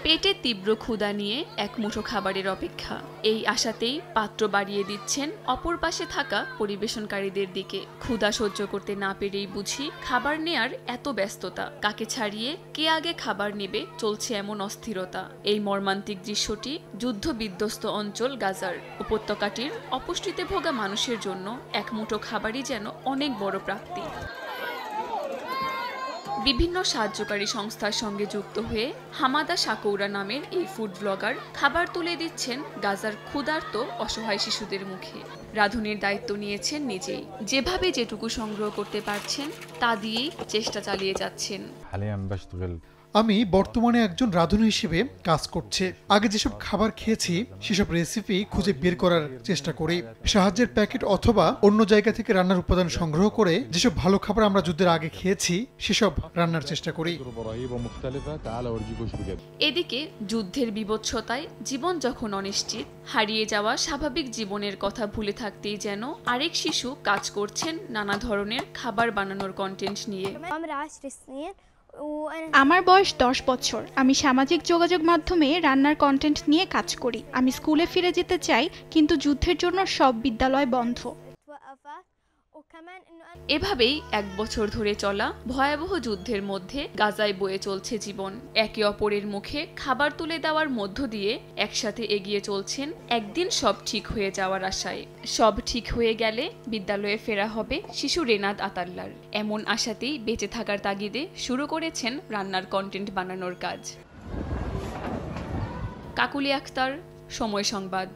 পেটে তীব্র ক্ষুধা নিয়ে এক মুঠো খাবারের অপেক্ষা, এই আশাতেই পাত্র বাড়িয়ে দিচ্ছেন অপর পাশে থাকা পরিবেশনকারীদের দিকে। ক্ষুধা সহ্য করতে না পেরেই বুঝি খাবার নেয়ার এত ব্যস্ততা, কাকে ছাড়িয়ে কে আগে খাবার নেবে চলছে এমন অস্থিরতা। এই মর্মান্তিক দৃশ্যটি যুদ্ধ বিধ্বস্ত অঞ্চল গাজার। উপত্যকাটির অপুষ্টিতে ভোগা মানুষের জন্য এক মুঠো খাবারই যেন অনেক বড় প্রাপ্তি। বিভিন্ন সাহায্যকারী সংস্থার সঙ্গে যুক্ত হয়ে হামাদা সাকৌরা নামের এই ফুড ব্লগার খাবার তুলে দিচ্ছেন গাজার ক্ষুধার্ত অসহায় শিশুদের মুখে। রাঁধুনির দায়িত্ব নিয়েছেন নিজেই, যেভাবে যেটুকু সংগ্রহ করতে পারছেন তা দিয়েই চেষ্টা চালিয়ে যাচ্ছেন। আমি বর্তমানে একজন রাঁধুনি হিসেবে কাজ করছি। আগে যেসব খাবার খেয়েছি সেসব রেসিপি খুঁজে বের করার চেষ্টা করি। সাহায্যের প্যাকেট অথবা অন্য জায়গা থেকে রান্নার উপাদান সংগ্রহ করে যেসব ভালো খাবার আমরা যুদ্ধের আগে খেয়েছি সেসব রান্নার চেষ্টা করি। এদিকে যুদ্ধের বীভৎসতায় জীবন যখন অনিশ্চিত, হারিয়ে যাওয়া স্বাভাবিক জীবনের কথা ভুলে থাকতেই যেন আরেক শিশু কাজ করছেন নানা ধরনের খাবার বানানোর কন্টেন্ট নিয়ে। আমার বয়স 10 বছর। আমি সামাজিক যোগাযোগ মাধ্যমে রান্নার কন্টেন্ট নিয়ে কাজ করি। আমি স্কুলে ফিরে যেতে চাই, কিন্তু যুদ্ধের জন্য সব বিদ্যালয় বন্ধ। এভাবেই এক বছর ধরে চলা ভয়াবহ যুদ্ধের মধ্যে গাজায় বয়ে চলছে জীবন। একে অপরের মুখে খাবার তুলে দেওয়ার মধ্য দিয়ে একসাথে এগিয়ে চলছেন একদিন সব ঠিক হয়ে যাওয়ার আশায়। সব ঠিক হয়ে গেলে বিদ্যালয়ে ফেরা হবে শিশু রেনাত আতাল্লার। এমন আশাতেই বেঁচে থাকার তাগিদে শুরু করেছেন রান্নার কন্টেন্ট বানানোর কাজ। কাকুলি আক্তার, সময় সংবাদ।